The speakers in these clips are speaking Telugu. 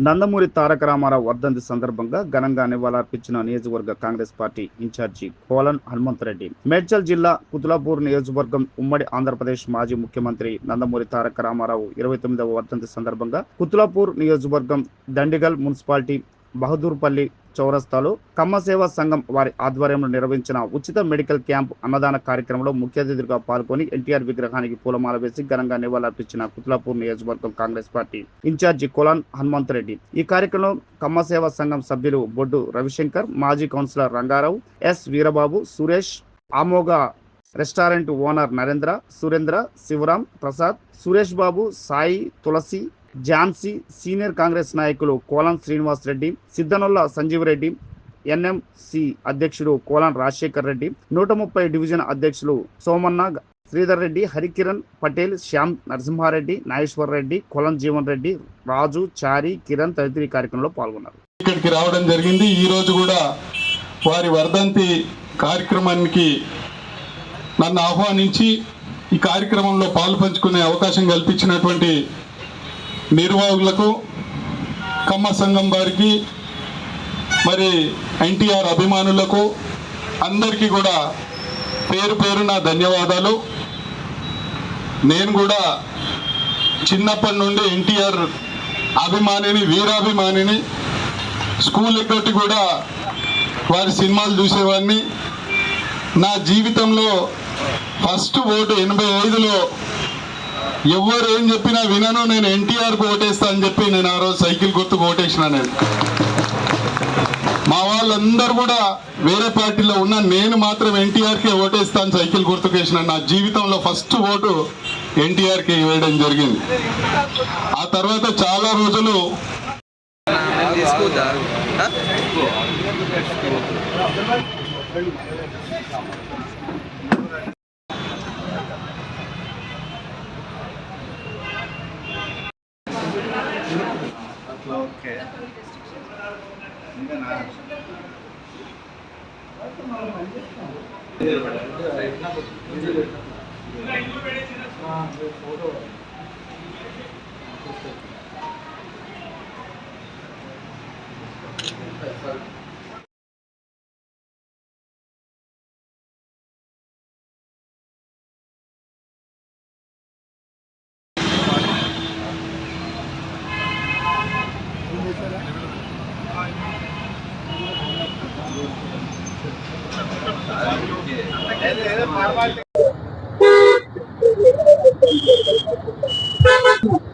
నందమూరి తారక రామారావు వర్ధంతి సందర్భంగా ఘనంగా నివాళులర్పించిన నియోజకవర్గ కాంగ్రెస్ పార్టీ ఇన్ఛార్జి కోలన్ హనుమంతరెడ్డి. మేడ్చల్ జిల్లా కుతులాపూర్ నియోజకవర్గం ఉమ్మడి ఆంధ్రప్రదేశ్ మాజీ ముఖ్యమంత్రి నందమూరి తారక రామారావు 29వ వర్ధంతి సందర్భంగా కుతులాపూర్ నియోజకవర్గం దండిగల్ మున్సిపాలిటీ బహదూర్పల్లి చౌరస్తాలో కమ్మ సేవా సంఘం వారి ఆధ్వర్యంలో నిర్వహించిన ఉచిత మెడికల్ క్యాంప్ అన్నదాన కార్యక్రమంలో ముఖ్య అతిథిగా పాల్గొని ఎన్టీఆర్ విగ్రహానికి పూలమాల వేసి ఘనంగా నివాళులర్పించిన కుతులాపూర్ నియోజకవర్గం కాంగ్రెస్ పార్టీ ఇన్ఛార్జి కోలన్ హనుమంతరెడ్డి. ఈ కార్యక్రమంలో కమ్మ సేవా సంఘం సభ్యులు బొడ్డు రవిశంకర్, మాజీ councillor Rangarao, yes Veerababu, Suresh, ఆమోగ restaurant owner Narendra, Surendra, Sivaram, Prasad, Suresh Babu, Sai, తులసి, ఝాన్సీ, సీనియర్ కాంగ్రెస్ నాయకులు కోలన్ శ్రీనివాస్ రెడ్డి, సిద్ధనొల్ల సంజీవ్ రెడ్డి, ఎన్ఎంసి అధ్యక్షుడు కోలన్ రాజశేఖర్ రెడ్డి, 130 డివిజన్ అధ్యక్షులు సోమన్న, శ్రీధర్ రెడ్డి, హరికిరణ్ పటేల్, శ్యామ్ నరసింహారెడ్డి, నాగేశ్వర్ రెడ్డి, కోలన్ జీవన్ రెడ్డి, రాజు, చారి, కిరణ్ తదితర కార్యక్రమంలో పాల్గొన్నారు. ఇక్కడికి రావడం జరిగింది. ఈ రోజు కూడా వారి వర్ధంతి కార్యక్రమానికి నన్ను ఆహ్వానించి ఈ కార్యక్రమంలో పాల్పంచుకునే అవకాశం కల్పించినటువంటి నిర్వాహకులకు, కమ్మ సంఘం వారికి, మరి ఎన్టీఆర్ అభిమానులకు అందరికీ కూడా పేరు పేరున ధన్యవాదాలు. నేను కూడా చిన్నప్పటి నుండి ఎన్టీఆర్ అభిమానిని, వీరాభిమానిని. స్కూల్ ఎక్కటి కూడా వారి సినిమాలు చూసేవాడిని. నా జీవితంలో ఫస్ట్ ఓటు 85లో ఎవరు ఏం చెప్పినా వినను, నేను ఎన్టీఆర్కి ఓటేస్తా అని చెప్పి నేను ఆ రోజు సైకిల్ గుర్తుకు ఓటేసిన. నేను మా వాళ్ళందరూ కూడా వేరే పార్టీలో ఉన్నా, నేను మాత్రం ఎన్టీఆర్కే ఓటేస్తాను, సైకిల్ గుర్తుకు వేసిన. నా జీవితంలో ఫస్ట్ ఓటు ఎన్టీఆర్కి వేయడం జరిగింది. ఆ తర్వాత చాలా రోజులు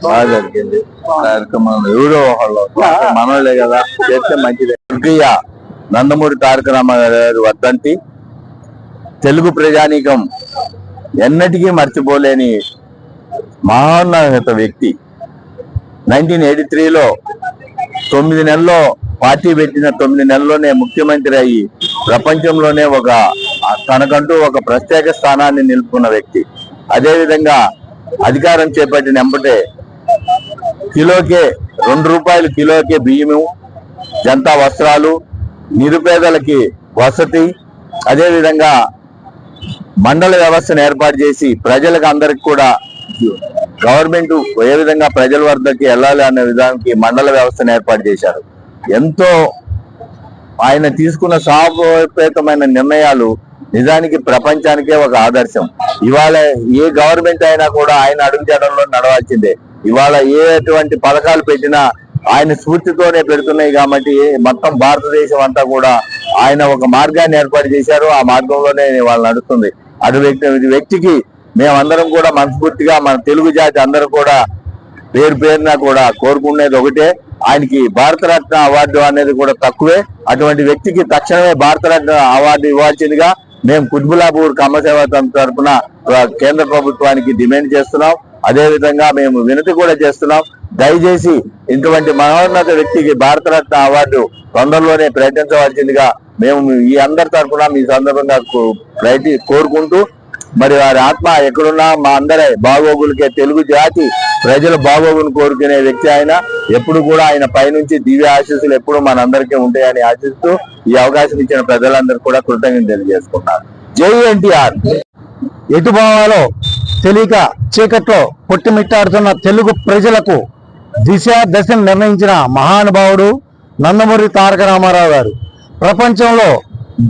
బాగా జరిగింది కార్యక్రమంలో. ఎవరో మనోళ్ళే కదా చేస్తే మంచిది. స్వర్గీయ నందమూరి తారక రామారావు వర్ధంతి తెలుగు ప్రజానీకం ఎన్నటికీ మర్చిపోలేని మహోన్నత వ్యక్తి. 1983లో 9 నెలల్లో పార్టీ పెట్టిన 9 నెలల్లోనే ముఖ్యమంత్రి అయ్యి ప్రపంచంలోనే తనకంటూ ఒక ప్రత్యేక స్థానాన్ని నిలుపుకున్న వ్యక్తి. అదేవిధంగా అధికారం చేపట్టిన వెంబటే కిలోకే ₹2 కిలోకే బియ్యము, జనతా వస్త్రాలు, నిరుపేదలకి వసతి, అదేవిధంగా మండల వ్యవస్థను ఏర్పాటు చేసి ప్రజలకు అందరికి కూడా గవర్నమెంట్ ఏ విధంగా ప్రజల వద్దకి వెళ్ళాలి అనే విధానానికి మండల వ్యవస్థను ఏర్పాటు చేశారు. ఎంతో ఆయన తీసుకున్న సాహసోపేతమైన నిర్ణయాలు నిజానికి ప్రపంచానికే ఒక ఆదర్శం. ఇవాళ ఏ గవర్నమెంట్ అయినా కూడా ఆయన అడుగుజాడల్లో నడవాల్సిందే. ఇవాళ ఎటువంటి పథకాలు పెట్టినా ఆయన స్ఫూర్తితోనే పెడుతున్నాయి. కాబట్టి మొత్తం భారతదేశం అంతా కూడా ఆయన ఒక మార్గాన్ని ఏర్పాటు చేశారు. ఆ మార్గంలోనే వాళ్ళు నడుస్తుంది. అటు వ్యక్తికి మేమందరం కూడా మనస్ఫూర్తిగా మన తెలుగు జాతి అందరూ కూడా పేరు పేరున కూడా కోరుకునేది ఒకటే, ఆయనకి భారతరత్న అవార్డు అనేది కూడా తక్కువే. అటువంటి వ్యక్తికి తక్షణమే భారతరత్న అవార్డు ఇవ్వాల్సిందిగా మేము కుతుబులాపూర్ కమ్మ సేవా తరఫున కేంద్ర ప్రభుత్వానికి డిమాండ్ చేస్తున్నాం. అదేవిధంగా మేము వినతి కూడా చేస్తున్నాం. దయచేసి ఇటువంటి మహోన్నత వ్యక్తికి భారతరత్న అవార్డు తొందరలోనే ప్రకటించవలసిందిగా మేము ఈ అందరి తరఫున మీ సందర్భంగా కోరుకుంటూ, మరి వారి ఆత్మ ఎక్కడున్నా మా అందరి బాగోగులకే, తెలుగు జాతి ప్రజల బాగోగులు కోరుకునే వ్యక్తి ఆయన. ఎప్పుడు కూడా ఆయన పైనుంచి దివ్య ఆశీస్సులు ఎప్పుడు మనందరికీ ఉంటాయని ఆశిస్తూ ఈ అవకాశం ఇచ్చిన ప్రజలందరూ కూడా కృతజ్ఞతలు తెలియజేసుకున్నారు. జై ఎన్టీఆర్. ఎటు పోవాలో తెలియక చీకట్లో పొట్టిమిట్టాడుతున్న తెలుగు ప్రజలకు దశను నిర్ణయించిన మహానుభావుడు నందమూరి తారక రామారావు గారు. ప్రపంచంలో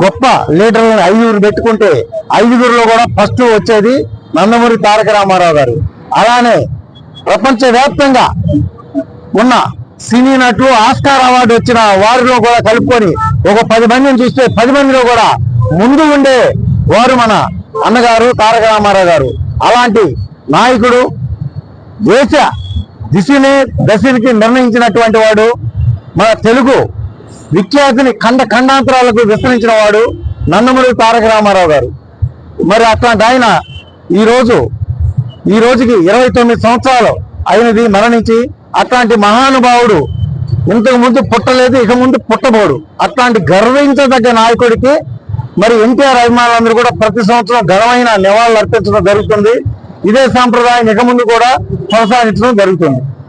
గొప్ప లీడర్లను 5 పెట్టుకుంటే 5లో కూడా ఫస్ట్ వచ్చేది నందమూరి తారక రామారావు గారు. అలానే ప్రపంచవ్యాప్తంగా ఉన్న సినీ నటులు ఆస్కార్ అవార్డు వచ్చిన వారిలో కూడా కలుపుకొని ఒక 10 మందిని చూస్తే 10 మందిలో కూడా ముందు ఉండే వారు మన అన్నగారు తారక రామారావు గారు. అలాంటి నాయకుడు దేశ దశకి నిర్ణయించినటువంటి వాడు, మన తెలుగు విఖ్యాతిని ఖండాంతరాలకు విస్తరించిన వాడు నందమూరి తారక రామారావు గారు. మరి అట్లాంటి ఆయన ఈ రోజుకి 29 సంవత్సరాలు అయినది మరణించి. అట్లాంటి మహానుభావుడు ఇంతకు ముందు పుట్టలేదు, ఇక ముందు పుట్టబోడు. అట్లాంటి గర్వించదగ్గ నాయకుడికి మరి ఎన్టీఆర్ అభిమానులందరూ కూడా ప్రతి సంవత్సరం ఘనమైన నివాళులు అర్పించడం జరుగుతుంది. ఇదే సాంప్రదాయం ఇక ముందు కూడా కొనసాగించడం జరుగుతుంది.